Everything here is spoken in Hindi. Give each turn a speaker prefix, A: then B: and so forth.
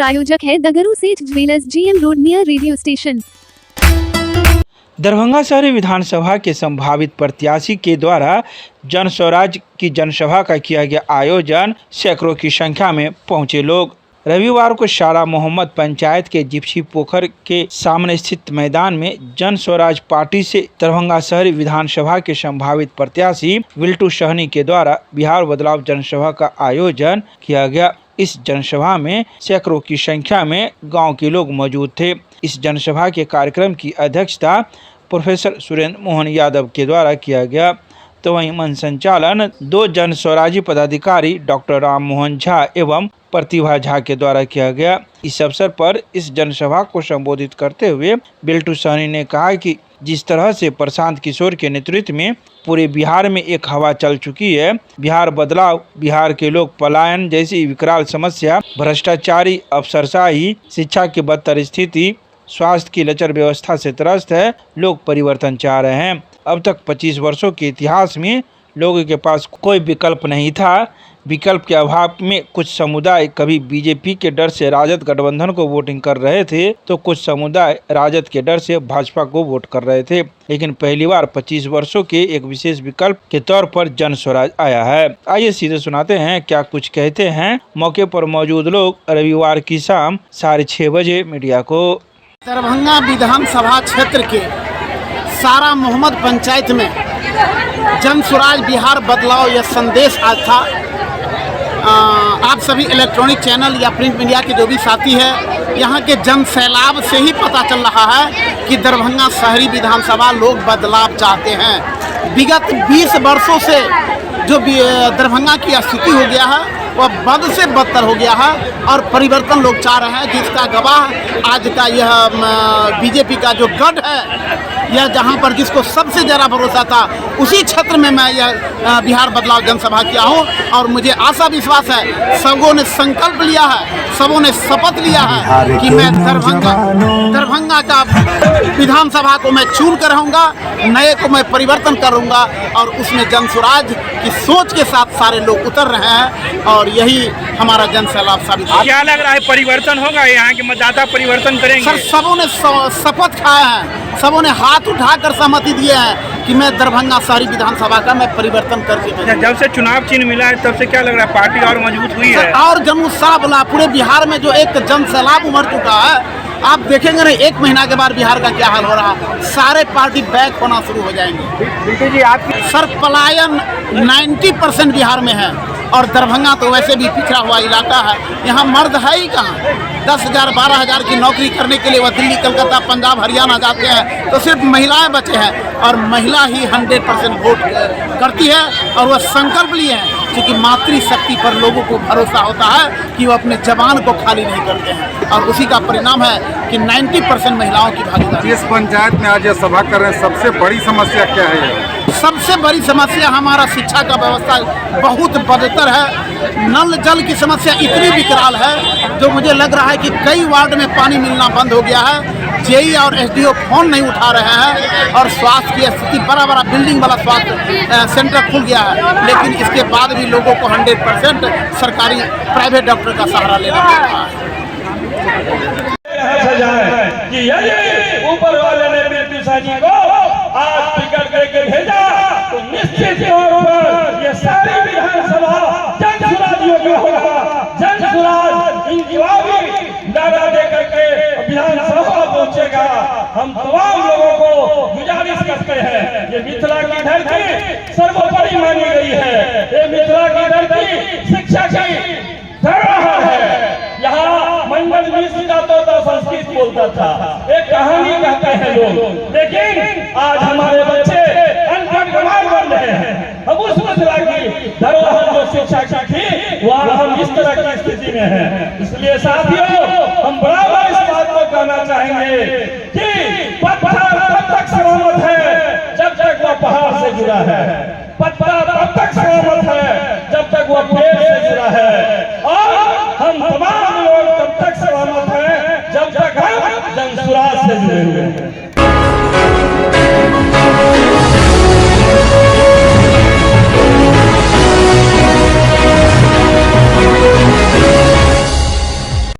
A: प्रायोजक है दगरू सेठ jewellers, GM road near radio station.
B: Darbhanga शहरी विधानसभा के संभावित प्रत्याशी के द्वारा जन स्वराज की जनसभा का किया गया आयोजन। सैकड़ों की संख्या में पहुंचे लोग रविवार को शाला मोहम्मद पंचायत के जिप्सी पोखर के सामने स्थित मैदान में जन स्वराज पार्टी से दरभंगा शहरी विधानसभा के संभावित प्रत्याशी बिल्टू सहनी के द्वारा बिहार बदलाव जनसभा का आयोजन किया गया। इस जनसभा में सैकड़ों की संख्या में गांव के लोग मौजूद थे। इस जनसभा के कार्यक्रम की अध्यक्षता प्रोफेसर सुरेंद्र मोहन यादव के द्वारा किया गया, तो वहीं मंच संचालन दो जन स्वराजी पदाधिकारी डॉक्टर राम मोहन झा एवं प्रतिभा झा के द्वारा किया गया। इस अवसर पर इस जनसभा को संबोधित करते हुए बिल्टू सहनी ने कहा कि जिस तरह से प्रशांत किशोर के नेतृत्व में पूरे बिहार में एक हवा चल चुकी है, बिहार बदलाव, बिहार के लोग पलायन जैसी विकराल समस्या, भ्रष्टाचारी, अफसरशाही, शिक्षा की बदतर स्थिति, स्वास्थ्य की लचर व्यवस्था से त्रस्त है। लोग परिवर्तन चाह रहे हैं। अब तक 25 वर्षों के इतिहास में लोगों के पास कोई विकल्प नहीं था। विकल्प के अभाव में कुछ समुदाय कभी बीजेपी के डर से राजद गठबंधन को वोटिंग कर रहे थे, तो कुछ समुदाय राजद के डर से भाजपा को वोट कर रहे थे। लेकिन पहली बार 25 वर्षों के एक विशेष विकल्प के तौर पर जन स्वराज आया है। आइए सीधे सुनाते हैं क्या कुछ कहते हैं मौके पर मौजूद लोग रविवार की शाम 6:30 बजे मीडिया को।
C: दरभंगा विधानसभा क्षेत्र के सारा मोहम्मद पंचायत में जन स्वराज बिहार बदलाव यह संदेश आज था। आप सभी इलेक्ट्रॉनिक चैनल या प्रिंट मीडिया के जो भी साथी है, यहाँ के जन सैलाब से ही पता चल रहा है कि दरभंगा शहरी विधानसभा लोग बदलाव चाहते हैं। विगत 20 वर्षों से जो दरभंगा की स्थिति हो गया है वह बद से बदतर हो गया है और परिवर्तन लोग चाह रहे हैं, जिसका गवाह आज का यह बीजेपी का जो गढ़ है, यह जहां पर जिसको सबसे ज़्यादा भरोसा था उसी क्षेत्र में मैं यह बिहार बदलाव जनसभा किया हूं। और मुझे आशा विश्वास है, सबों ने संकल्प लिया है, सबों ने शपथ लिया है कि मैं दरभंगा का विधानसभा को मैं चुन कर रहूँगा, नए को मैं परिवर्तन करूँगा और उसमें जन स्वराज की सोच के साथ सारे लोग उतर रहे हैं और यही हमारा जन सैलाब साबित है।
B: क्या लग रहा है परिवर्तन होगा? यहाँ के मतदाता परिवर्तन करेंगे?
C: सर, सबों ने शपथ खाया है, सबों ने हाथ उठाकर सहमति दिए हैं कि मैं दरभंगा शहरी विधानसभा का मैं परिवर्तन करके।
B: जब से चुनाव चिन्ह मिला है तब से क्या लग रहा है पार्टी और मजबूत हुई है?
C: और जन उत्साह बोला, पूरे बिहार में जो एक जन सैलाब उमड़ चुका है, आप देखेंगे ना 1 महीना के बाद बिहार का क्या हाल हो रहा है, सारे पार्टी बैक होना शुरू हो जाएंगे।
B: जी आप
C: सर, पलायन 90% बिहार में है और दरभंगा तो वैसे भी पिछड़ा हुआ इलाका है। यहाँ मर्द है ही कहाँ? 10,000 12,000 की नौकरी करने के लिए वह दिल्ली, कलकत्ता, पंजाब, हरियाणा जाते हैं, तो सिर्फ महिलाएं बचे हैं और महिला ही 100% वोट करती है। और वह संकल्प लिए हैं क्योंकि मातृशक्ति पर लोगों को भरोसा होता है कि वो अपने जवान को खाली नहीं करते हैं और उसी का परिणाम है कि 90% महिलाओं की भागीदारी।
D: इस पंचायत में आज यह सभा कर रहे हैं, सबसे बड़ी समस्या क्या है?
C: सबसे बड़ी समस्या हमारा शिक्षा का व्यवस्था बहुत बदतर है। नल जल की समस्या इतनी विकराल है जो मुझे लग रहा है कि कई वार्ड में पानी मिलना बंद हो गया है। जेई और एसडीओ फोन नहीं उठा रहे हैं और स्वास्थ्य की स्थिति, बड़ा बिल्डिंग वाला स्वास्थ्य सेंटर खुल गया है, लेकिन इसके बाद भी लोगों को 100% सरकारी प्राइवेट डॉक्टर का सहारा लेना पड़ रहा है।
E: ऊपर वाले ने बिल्टू सहनी को आज टिकट करके भेजा तो निश्चित तौर पर ये सारी विधानसभा जन स्वराज योग्य होगा। जन स्वराज इंकलाबी नारा दे करके विधानसभा पहुंचेगा। हम तमाम लोगों को गुजारिश करते हैं, ये मिथिला की धरती सर्वोपरि मानी गई है। ये मिथिला की धरती शिक्षा की धरोहर है। यहाँ मंडल मिश्र जाता था, संस्कृत बोलता था, एक कहानी कहते हैं लोग, लेकिन आज हमारे बच्चे अनपढ़ गंवार बन रहे हैं। हम उस मिथिला की धरोहर जो शिक्षा की थी वह हम इस तरह की स्थिति में हैं। इसलिए साथियों, हम बराबर इस बात को कहना चाहेंगे कि पत्थर तब तक सलामत है जब तक वह पहाड़ से जुड़ा है, पत्थर तब तक सलामत है जब तक वह पेड़ से जुड़ा है। और हम तमाम